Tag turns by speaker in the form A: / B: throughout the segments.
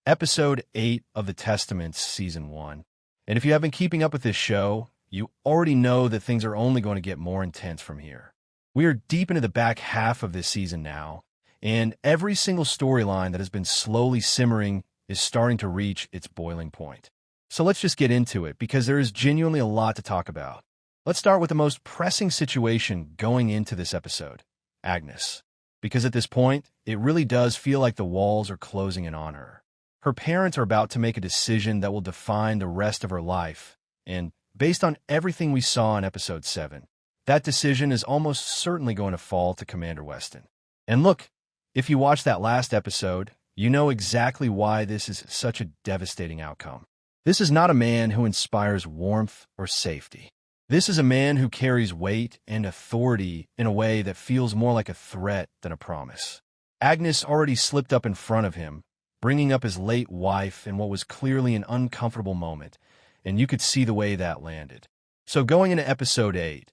A: Episode 8 of The Testaments, Season 1. And if you have been keeping up with this show, you already know that things are only going to get more intense from here. We are deep into the back half of this season now, and every single storyline that has been slowly simmering is starting to reach its boiling point. So let's just get into it, because there is genuinely a lot to talk about. Let's start with the most pressing situation going into this episode, Agnes. Because at this point, it really does feel like the walls are closing in on her. Her parents are about to make a decision that will define the rest of her life, and based on everything we saw in Episode 7, that decision is almost certainly going to fall to Commander Weston. And look, if you watched that last episode, you know exactly why this is such a devastating outcome. This is not a man who inspires warmth or safety. This is a man who carries weight and authority in a way that feels more like a threat than a promise. Agnes already slipped up in front of him, bringing up his late wife in what was clearly an uncomfortable moment, and you could see the way that landed. So going into Episode 8,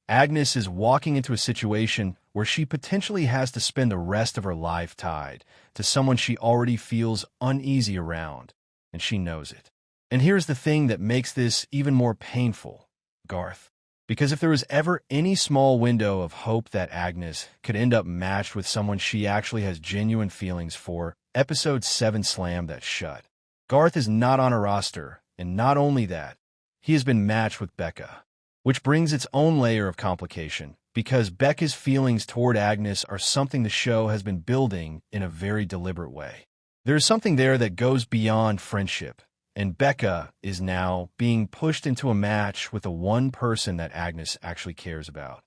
A: Agnes is walking into a situation where she potentially has to spend the rest of her life tied to someone she already feels uneasy around, and she knows it. And here's the thing that makes this even more painful, Garth. Because if there was ever any small window of hope that Agnes could end up matched with someone she actually has genuine feelings for, Episode 7 slammed that shut. Garth is not on a roster, and not only that, he has been matched with Becka, which brings its own layer of complication, because Becca's feelings toward Agnes are something the show has been building in a very deliberate way. There is something there that goes beyond friendship, and Becka is now being pushed into a match with the one person that Agnes actually cares about.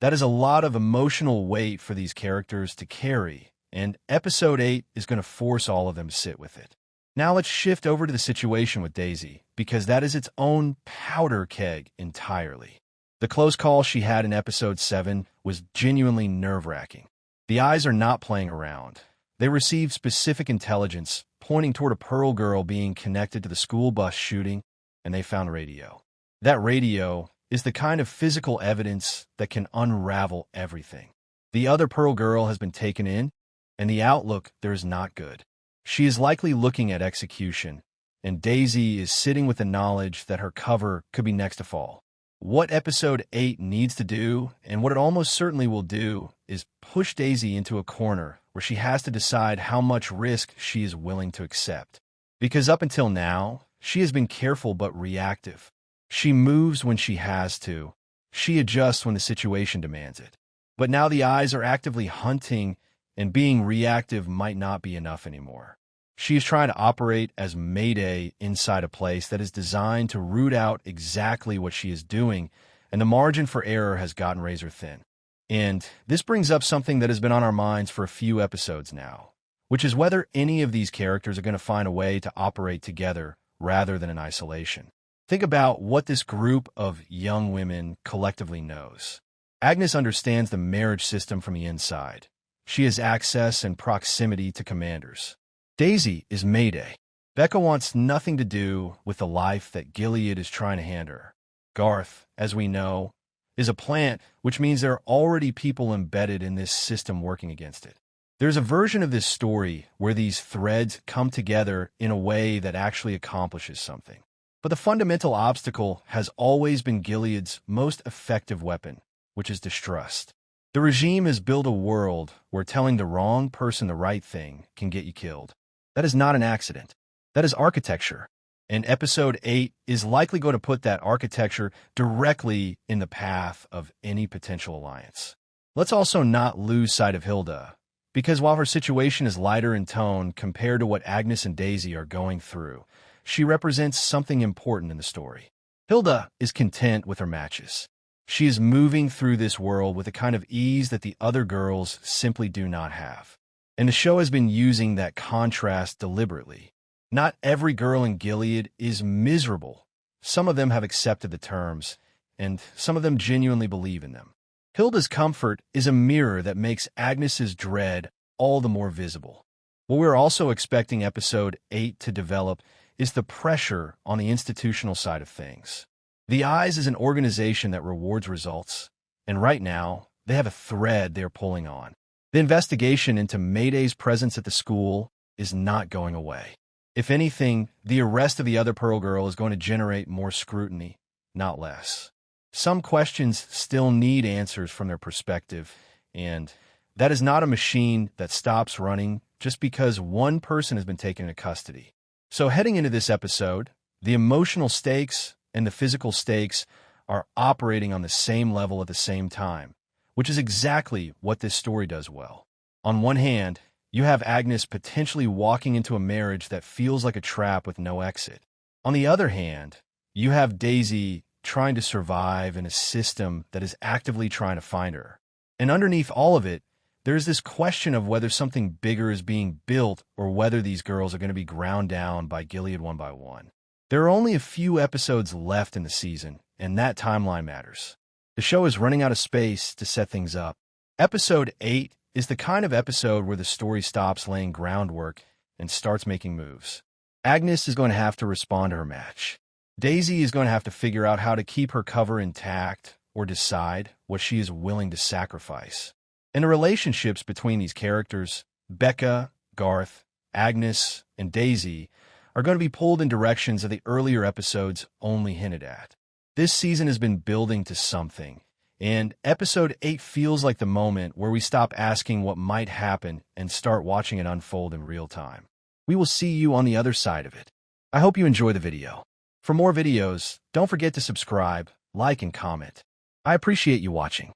A: That is a lot of emotional weight for these characters to carry, and Episode 8 is going to force all of them to sit with it. Now let's shift over to the situation with Daisy, because that is its own powder keg entirely. The close call she had in Episode 7 was genuinely nerve-wracking. The eyes are not playing around. They received specific intelligence pointing toward a Pearl girl being connected to the school bus shooting, and they found radio. That radio is the kind of physical evidence that can unravel everything. The other Pearl girl has been taken in, and the outlook there is not good. She is likely looking at execution, and Daisy is sitting with the knowledge that her cover could be next to fall. What Episode 8 needs to do, and what it almost certainly will do, is push Daisy into a corner where she has to decide how much risk she is willing to accept. Because up until now, she has been careful but reactive. She moves when she has to. She adjusts when the situation demands it. But now the eyes are actively hunting, and being reactive might not be enough anymore. She is trying to operate as Mayday inside a place that is designed to root out exactly what she is doing, and the margin for error has gotten razor thin. And this brings up something that has been on our minds for a few episodes now, which is whether any of these characters are going to find a way to operate together rather than in isolation. Think about what this group of young women collectively knows. Agnes understands the marriage system from the inside. She has access and proximity to commanders. Daisy is Mayday. Becka wants nothing to do with the life that Gilead is trying to hand her. Garth, as we know, is a plant, which means there are already people embedded in this system working against it. There's a version of this story where these threads come together in a way that actually accomplishes something. But the fundamental obstacle has always been Gilead's most effective weapon, which is distrust. The regime has built a world where telling the wrong person the right thing can get you killed. That is not an accident. That is architecture. And Episode 8 is likely going to put that architecture directly in the path of any potential alliance. Let's also not lose sight of Hilda, because while her situation is lighter in tone compared to what Agnes and Daisy are going through, she represents something important in the story. Hilda is content with her matches. She is moving through this world with a kind of ease that the other girls simply do not have. And the show has been using that contrast deliberately. Not every girl in Gilead is miserable. Some of them have accepted the terms, and some of them genuinely believe in them. Hilda's comfort is a mirror that makes Agnes's dread all the more visible. What we're also expecting Episode 8 to develop is the pressure on the institutional side of things. The Eyes is an organization that rewards results, and right now, they have a thread they're pulling on. The investigation into Mayday's presence at the school is not going away. If anything, the arrest of the other Pearl Girl is going to generate more scrutiny, not less. Some questions still need answers from their perspective, and that is not a machine that stops running just because one person has been taken into custody. So heading into this episode, the emotional stakes and the physical stakes are operating on the same level at the same time, which is exactly what this story does well. On one hand, you have Agnes potentially walking into a marriage that feels like a trap with no exit. On the other hand, you have Daisy trying to survive in a system that is actively trying to find her. And underneath all of it, there's this question of whether something bigger is being built or whether these girls are going to be ground down by Gilead one by one. There are only a few episodes left in the season, and that timeline matters. The show is running out of space to set things up. Episode 8 is the kind of episode where the story stops laying groundwork and starts making moves. Agnes is going to have to respond to her match. Daisy is going to have to figure out how to keep her cover intact or decide what she is willing to sacrifice. And the relationships between these characters, Becka, Garth, Agnes, and Daisy, are going to be pulled in directions that the earlier episodes only hinted at. This season has been building to something, and episode 8 feels like the moment where we stop asking what might happen and start watching it unfold in real time. We will see you on the other side of it. I hope you enjoy the video. For more videos, don't forget to subscribe, like, and comment. I appreciate you watching.